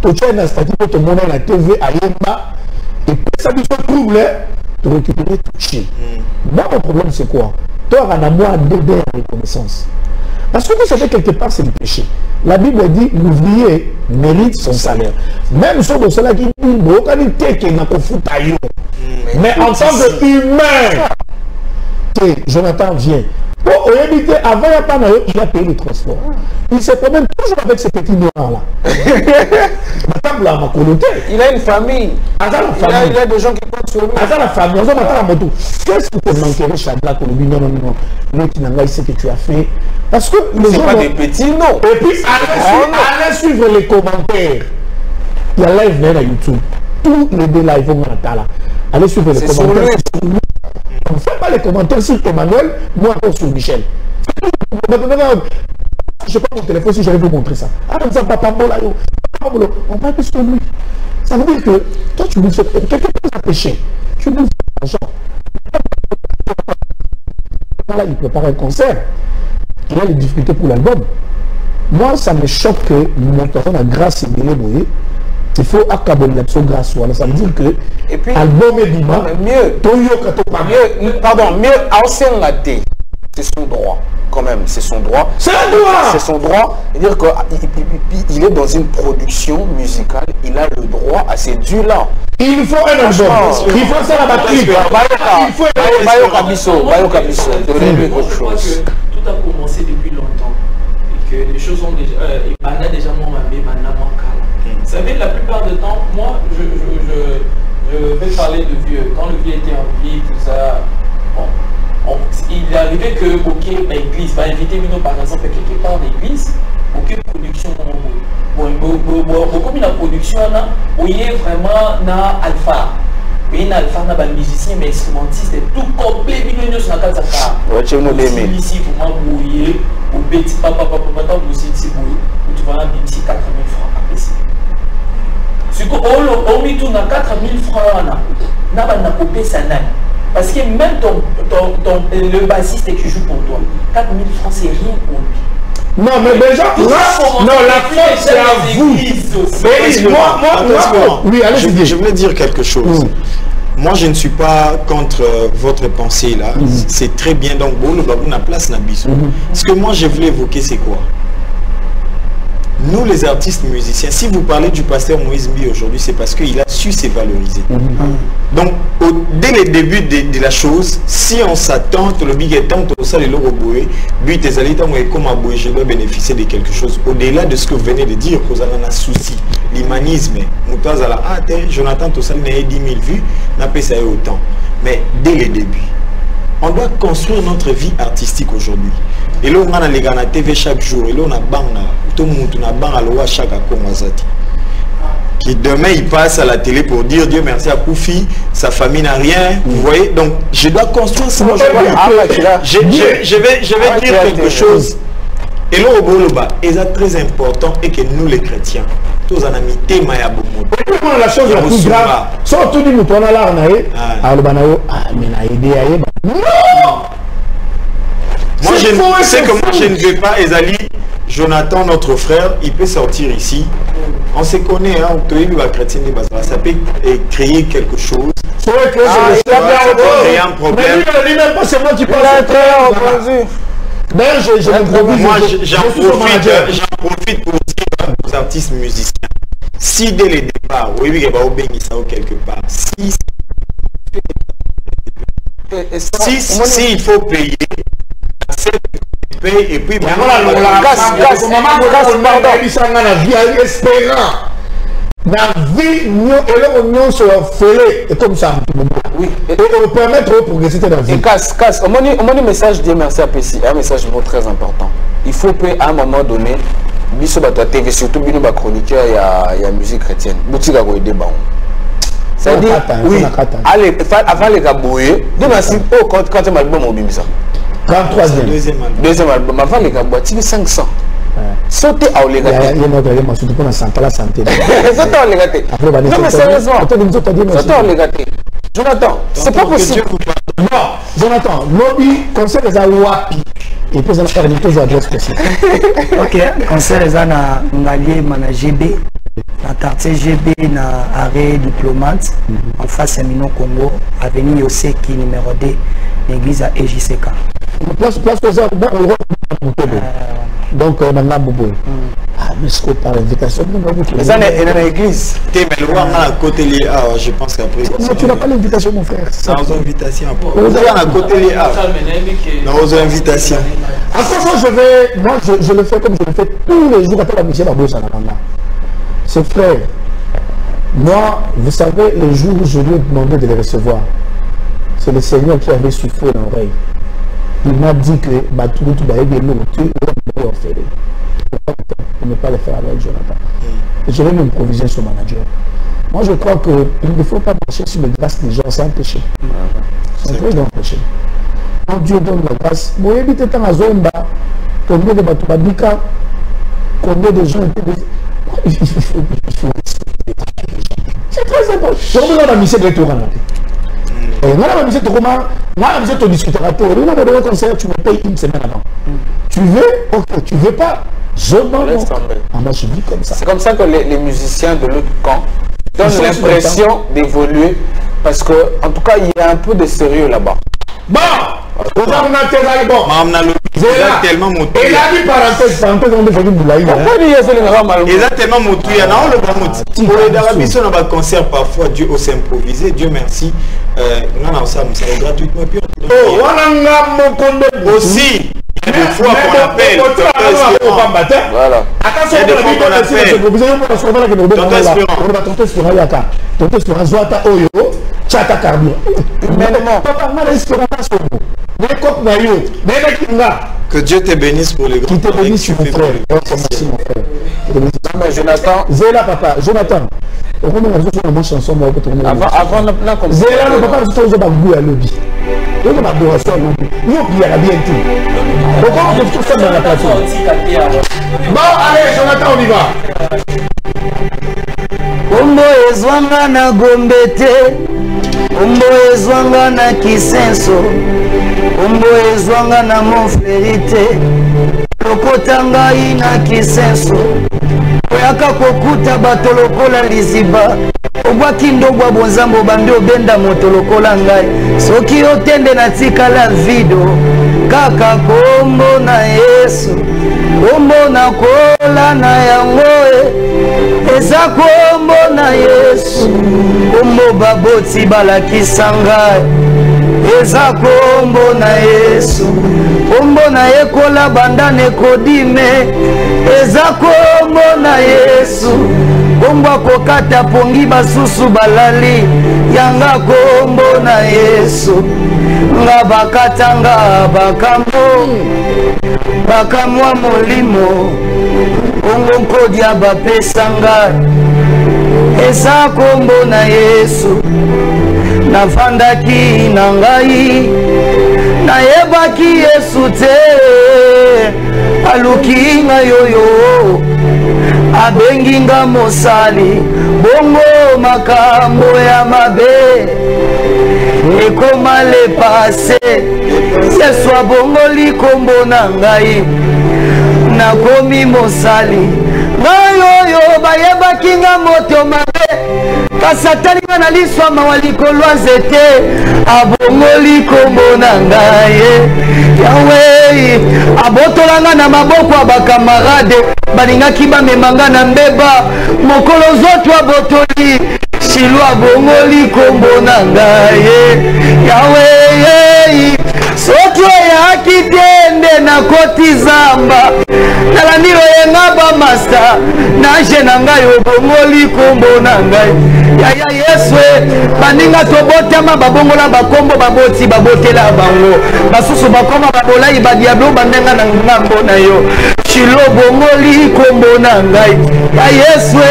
tu as un statut pour te montrer la TV à Yemba, et puis ça nous fait trouble, de récupérer tout chien. Moi, mon problème, c'est quoi? Toi, on a moins d'aider à la reconnaissance. Parce que vous savez, quelque part, c'est le péché. La Bible dit, l'ouvrier mérite son salaire. Même sur cela qui dit, mais en tant qu'humain, Jonathan vient. Pour éviter, avant il a payé le transport. Il se promène toujours avec ces petits noirs-là. Il a une famille. Il a des gens qui comptent sur lui. La famille. Qu'est-ce que tu manquerais, Chadla, non, ce que tu as fait? Parce que les gens. Pas des petits, non. Et puis, allez suivre les commentaires. Il y a live sur YouTube. Tous les deux lives vont là. Allez suivre les commentaires. On ne fait pas les commentaires sur Emmanuel, moi encore sur Michel. Je prends mon téléphone si j'allais vous montrer ça. Ah, comme ça, papa, on parle plus sur lui. Ça veut dire que toi, tu bouffes quelqu'un qui a péché. Tu bouffes l'argent. Là, il prépare un concert. Il a les difficultés pour l'album. Moi, ça me choque que mon téléphone a grâce et Boye. Il faut accabler la grâce. Ça veut dire que et puis, album est dimanche. Mieux, ancien laté. C'est son droit, quand même, c'est son droit. C'est un droit. C'est son droit. C'est-à-dire qu'il est dans une production musicale, il a le droit à ces durs-là. Il faut un album. Il faut ça la batterie. Il faut Bayo Kabiso. Donnez-lui quelque chose. Tout a commencé depuis longtemps. Et que les choses ont déjà. Ibana déjà mon mamé, Ibana mon cas. Vous savez, la plupart du temps, moi, je vais parler de vieux. Quand le vieux était en vie, tout ça, bon, il est arrivé que, ok, l'église va inviter Mino, par exemple, quelque part l'église, ok, production, bon, comme la production, on y est vraiment dans Alpha. Oui, il alpha, il y a des musiciens, mais instrumentistes, tout complet, il y a sur la carte. Ici, pour moi, bouiller, ou petit papa, aussi, tu vas avoir 4 000 francs à payer. Si on met tout dans 4 000 francs, parce que même le bassiste qui joue pour toi, 4 000 francs, c'est rien pour lui. Non, mais déjà, la faute, c'est à vous. Oui, allez, je voulais dire quelque chose. Moi, je ne suis pas contre votre pensée là. C'est très bien. Donc, bon, le babou n'a place n'a biso. Ce que moi, je voulais évoquer, c'est quoi? Nous, les artistes musiciens, si vous parlez du pasteur Moïse Mbi aujourd'hui, c'est parce qu'il a su s'évaloriser. Donc, dès le début de la chose, si on s'attend, le big est tant, ça les lots roboués, but et zalita, moi, comme aboué, je dois bénéficier de quelque chose. Au-delà de ce que vous venez de dire, vous avez un souci, l'humanisme, nous pas à la hâte, Jonathan, tout ça, il y a 10 000 vues, n'a pas ça autant. Mais dès le début, on doit construire notre vie artistique aujourd'hui. Et là, on a les gars à la TV chaque jour. Et là, on a tout le monde a ban à l'eau chaque Akomazati. Qui demain, il passe à la télé pour dire Dieu merci à Koufi, sa famille n'a rien. Vous voyez? Donc, je dois construire ça. Je vais dire quelque chose. Et là, au Boloba, et c'est très important, et que nous, les chrétiens, tous en amitié, Maya Bomo. La chose la plus grave, surtout du mouton à l'arnaque, mais n'a aidé à Eba. Non! Moi, je ne vais pas, Ezali, Jonathan, notre frère, il peut sortir ici. On se connaît, hein, ça peut créer quelque chose. C'est vrai que c'est un problème. Mais lui, il dit même pas, c'est moi qui parle. Moi, j'en profite pour dire aux artistes musiciens. Si dès le départ, oui, il y a quelque part, si il faut payer, et puis la vie, nous sommes fêlés, et comme ça, oui, et on permettre de progresser dans la vie. Et casse, au moins message de merci à Pessi, un message très important. Il faut à un moment donné, biso bata TV, surtout bino ba chroniqueur, il y a musique chrétienne. Boutique à goye débat. C'est-à-dire, oui, allez, avant les gaboués, quand tu as l'album au Bimisa. 33e. Deuxième album, avant les gaboués, tu veux 500. Sauter à Olégaté. Il y a notre surtout pour la santé. Sauter à Olégaté. Non, mais sérieusement. Sauter à Olégaté. Jonathan, c'est pas possible. Non, Jonathan, lobby, conseil des Awapi. Et puis, on a fait une adresse possible. Ok, conseil des Ana Ngali, Mana GB. Na quartier GB na arrêt diplomate en face à Mino Congo, avenue Yoseki numéro 2, l'église à EJCK. Place aux arbres, donc on a Bobo. Ah, mais ce qu'on par invitation, mais ça est dans l'église. Tu es à côté de l'IA, je pense qu'après. Non, tu n'as pas l'invitation, mon frère. Sans invitation. Vous êtes à côté de l'IA. Dans invitation. Moi, je le fais comme je le fais tous les jours après la mission d'Abou Sanaranga. C'est frère. Moi, vous savez, le jour où je lui ai demandé de les recevoir, c'est le Seigneur qui avait soufflé l'oreille. Il m'a dit que Batoutou va aider nous, tu es en fait. Pour ne pas le faire avec Jonathan. Et je vais m'improviser sur manager. Moi, je crois qu'il ne faut pas marcher sur les grâces des gens sans péché. Sans péché. Quand Dieu donne la grâce, moi, évite tant à Zomba, combien de Batoubabika, combien de gens étaient. Il faut c'est très important. Je vais la mission de retour. La mission de discuter. Tu me payes une semaine avant. Tu veux? Ok. Tu veux pas? Je m'en vais. Moi, je dis comme ça. C'est comme ça que les musiciens de l'autre camp donnent l'impression d'évoluer. Parce que, en tout cas, il y a un peu de sérieux là-bas. Bon! Vous avez tellement moto. Et là, il parenthèse, on peut faire une boulaï. Il a tellement moto. Il y en a le bramot. Pour les Darabis, on a un concert parfois, Dieu s'est improvisé. Dieu merci. On a ça gratuitement. Oh, on a aussi. Des fois qu'on appelle. Voilà. Il y a des fois qu'on appelle. Que Dieu te bénisse pour les grands. Qui te bénisse, mon frère. Merci, mon frère. Mais Jonathan. Zéla, papa. Jonathan. Avant, chanson, Zéla, le papa, c'est toujours bagou à lobby. Il y a l'adoration à lobby. Il y a bien tout. Pourquoi on fait tout ça dans la plateforme? Bon, allez, Jonathan, on y va. Ombo ezwanga na Gombete, Ombo ezwanga na Kisenso, Ombo ezwanga na Montflerite, lokota ngai na Kisenso, oyaka kokuta bato lokola liziba, obwaki ndogwa bonzambo bandi obenda moto lokola ngai, soki otende na tikala vido, kaka kombo na Yesu, kombo na kola na yangoe, eza kombo na Yesu, kombo baboti balakisa ngai, eza kombo na Yesu, kombo na ekola bandane kodime, eza kombo na Yesu, kombo akokata pongi basusu balali, yanga kombo na Yesu, nga bakata nga bakamwa molimo, ongo nkodia bapesa ngai, eza kombo na Yesu, navandaki na ngai, nayebaki Yesu te, aluki nga yoyo, abengi nga mosali, bongo makambo ya mabe, ekoma le pase, Yesu abongoli kombo na ngai, nakomi mosali, ngai oyo bayebaki nga moto mabe, kasi atali nga na liswa mawa likolo nzete, abongoli kombo na ngai, Yawe abotolanga na maboko ya bakamarade, balingaki bamemanga na mbeba, mokolo zoto abotoli, shilo abongoli kombo na ngai, Yawe soki oyaki tende na koti zamba, nalandilo yenga bamasta, nanje na ngai obongoli kombo na ngai, yaya Yesu baninga tobotama babongola bakombo baboti babotela bango, basusu bakoma babolai badiablo bandenga na ngambo na yo, shilo bongoli kombo na ngai, ya Yesu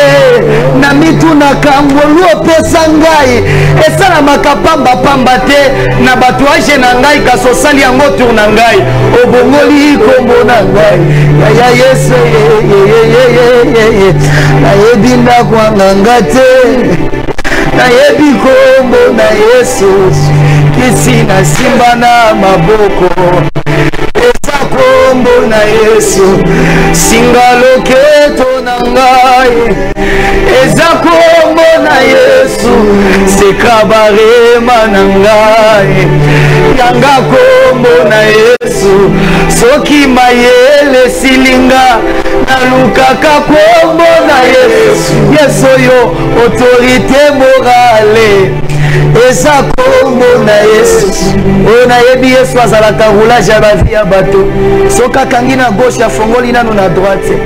na mitu na kangolu opesa ngai, esala makapamba pamba te, na batuaje na ngai kasosali yango tour na ngai, obongoli kombo na ngai, ya Yesu nayebi ndakwanga nga te, nayebi kombo na Yesu, kisi na simba na maboko, eza kombo na Yesu, singa loketo na ngai, na barema na ngai yanga kombo na Yesu soki mayele silinga nalukaka kombo na Yesu Yesu yo autorité morale eza kombo na Yesu oyo nayebi Yesu azalaka roulage ya bavi ya bato soki akangi na gauche afongoli nano na droite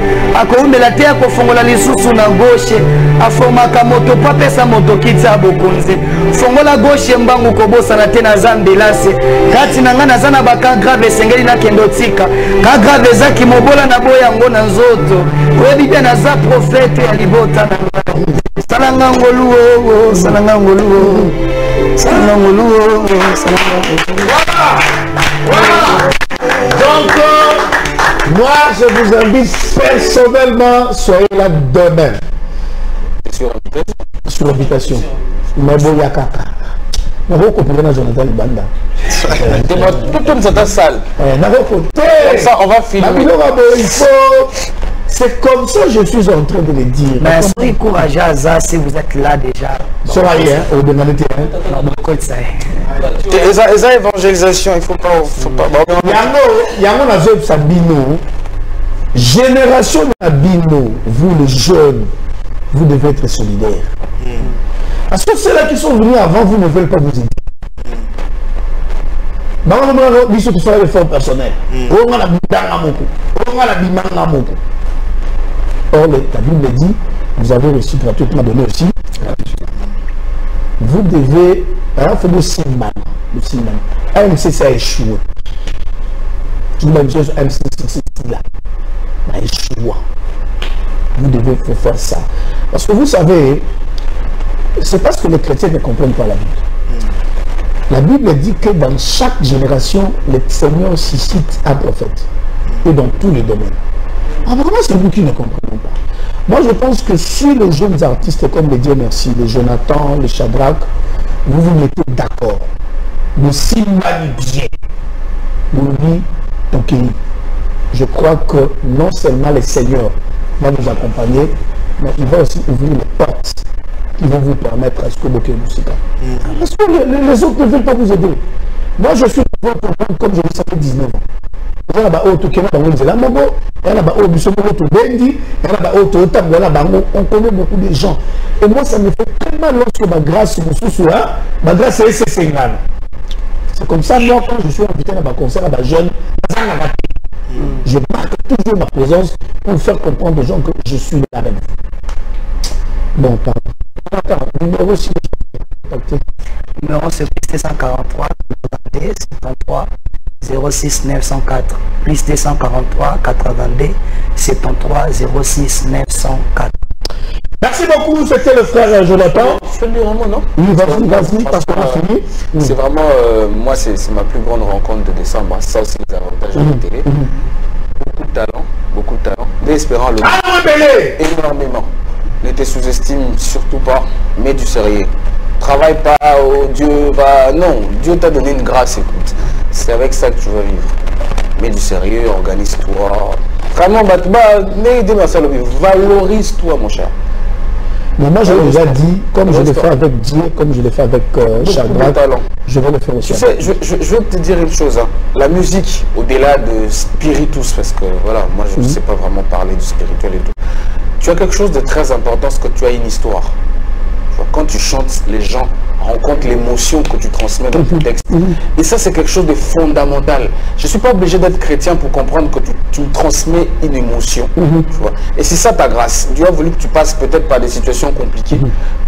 akoumbela te akofongola lisusu na gauche afomaka moto po apesa moto kiti ya bokonzi fongola gauche mbangu kobosana te naza ambulance kati na ngai naza na baka grave esengeli nakende otika ka grave ezaki mobola na boya yango na nzoto oyebi te naza profete ya libota na ngai salanga ngoluo salanga ngoluo salanga ngoluo salanga ngoluo. Donc moi je vous invite personnellement, soyez là demain sur l'invitation Maboya Kaka Naroko pour la Jonathan Banda Tout dans ta salle. Naroko Ça on va filmer. Il faut. C'est comme ça que je suis en train de le dire. Mais soyez courageux si vous êtes là déjà. Soyez au devant du terrain. Et ça évangélisation, il faut pas. Yango na zeb sabino. Génération Nabino, vous les jeunes, vous devez être solidaires. Parce que ceux-là qui sont venus avant vous ne veulent pas vous aider. Ils sont tous les fonds personnels. Or, la Bible dit, vous avez reçu gratuitement donné aussi. Vous devez, alors il faut le siman. AMC ça a échoué. Tout le monde dit AMC c'est là. Ça a échoué. Vous devez faire ça. Parce que vous savez, c'est parce que les chrétiens ne comprennent pas la Bible. La Bible dit que dans chaque génération, le Seigneur suscite un prophète. Et dans tous les domaines. Apparemment, c'est vous qui ne comprenez pas. Moi, je pense que si les jeunes artistes comme les Dieu merci, les Jonathan, les Shadrach, vous vous mettez d'accord, vous signalez bien, vous dites, ok, je crois que non seulement le Seigneur va vous accompagner, mais il va aussi ouvrir les portes qui vont vous permettre à ce que vous ayez musique. Parce que les autres ne veulent pas vous aider. Moi, je suis comme je le savais 19 ans. On connaît beaucoup de gens. Et moi, ça me fait très mal lorsque ma grâce ma grâce c'est c'est comme ça, moi, quand je suis invité à ma concert, à ma jeune, je marque toujours ma présence pour faire comprendre aux gens que je suis là avec vous. Bon, pardon. Numéro 6. Numéro c'est 143 73 06 904 plus 243 82 73 06 904. Merci beaucoup, c'était le frère Jonathan. Je peux le dire un mot, non? Oui, vas-y, parce qu'on a fini. C'est vraiment, moi, c'est ma plus grande rencontre de décembre. Ça aussi, les avantages de la télé. Beaucoup de talent. Désespérant le énormément. Ne te sous-estime surtout pas, mets du sérieux. Travaille pas, oh, Dieu va... Non, Dieu t'a donné une grâce, écoute. C'est avec ça que tu vas vivre. Mets du sérieux, organise-toi. Vraiment, valorise-toi, mon cher. Mais moi, j'ai déjà dit, comme je l'ai fait avec Dieu, comme je l'ai fait avec Shadrach, je vais le faire aussi. Tu sais, je vais te dire une chose. Hein. La musique, au-delà de spiritus, parce que voilà, moi, je ne sais pas vraiment parler du spirituel et tout. Tu as quelque chose de très important, parce que tu as une histoire. Quand tu chantes, les gens rencontrent l'émotion que tu transmets dans ton texte. Et ça, c'est quelque chose de fondamental. Je ne suis pas obligé d'être chrétien pour comprendre que tu me transmets une émotion. Tu vois. Et c'est ça ta grâce. Dieu a voulu que tu passes peut-être par des situations compliquées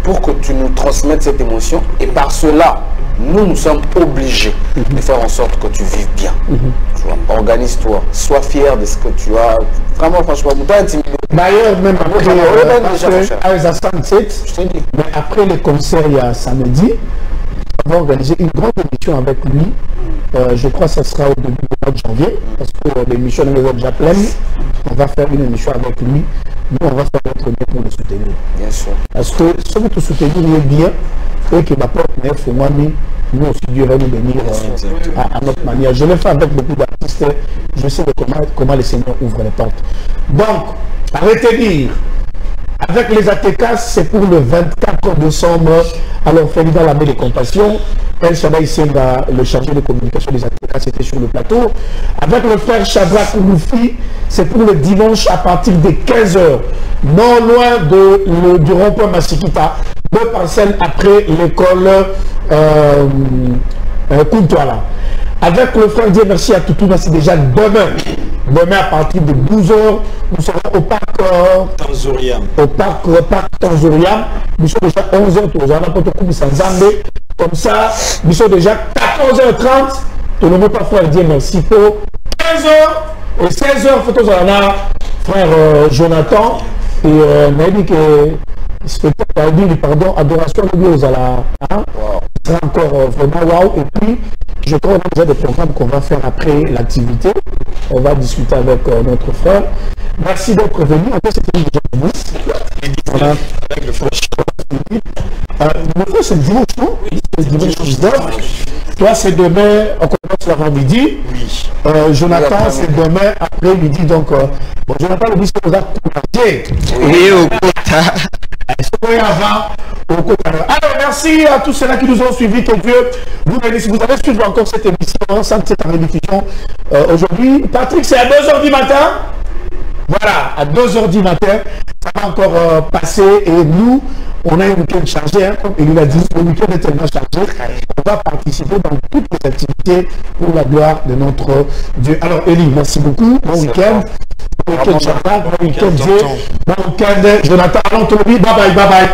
pour que tu nous transmettes cette émotion. Et par cela, nous sommes obligés de faire en sorte que tu vives bien. Tu vois. Organise-toi. Sois fier de ce que tu as. Vraiment, franchement, toi, d'ailleurs, même après le concert, il y a samedi, on va organiser une grande émission avec lui. Je crois que ce sera au début du mois de janvier, parce que l'émission est déjà pleine. On va faire une émission avec lui. Nous, on va faire notre mieux pour le soutenir. Bien sûr. Parce que si vous te soutenez bien, et que ma porte n'est pour moi, nous aussi, Dieu va nous bénir à notre manière. Je l'ai fait avec beaucoup d'artistes. Je sais comment le Seigneur ouvre les portes. Donc, à retenir, Avec les ATK, c'est pour le 24 décembre. Alors, Felida Lamé de Compassion, El Shaddai Senga, le chargé de communication des ATK, c'était sur le plateau. Avec le frère Shadrach Kouloufi, c'est pour le dimanche à partir de 15h, non loin du rond-point Massikita, 2 parcelles après l'école Kuntwala. Avec le frère Dieu merci à Toutouna, c'est déjà demain. Demain à partir de 12h, nous serons au parc Tanzuriam. Au parc Tanzuriam. Nous sommes déjà 11h, nous allons comme ça, nous sommes déjà 14h30. Tout le monde pas frère Dieu merci pour 15h et 16h, photos à frère Jonathan. Et on a dit que spectacle, pardon, adoration de Dieu aux ala. Ce sera encore vraiment waouh. Et puis, je crois qu'on a déjà des programmes qu'on va faire après l'activité. On va discuter avec notre frère. Merci d'être venu. En fait, c'était déjà vous. Voilà. Avec le frère. Le frère, c'est le dimanche, non? Oui. C'est le dimanche 19. Toi, c'est demain. On commence l'avant-midi. Oui. Jonathan, c'est demain après-midi. Donc, bon, Jonathan, le disque vous a couragé. Oui, au quota. Alors, merci à tous ceux-là qui nous ont suivis. Que Dieu vous bénisse. Si vous avez suivi encore cette émission, sans cette rediffusion aujourd'hui, Patrick, c'est à 2h du matin. Voilà, à 2h du matin, ça va encore passer. Et nous, on a un week-end chargé, hein, comme il l'a dit, le week-end est tellement chargé. On va participer dans toutes les activités pour la gloire de notre Dieu. Alors, Élie, merci beaucoup. Bon week-end. Bon week-end, Jonathan. Bon week-end, Dieu. Bon week-end, Jonathan. Bye bye, bye bye.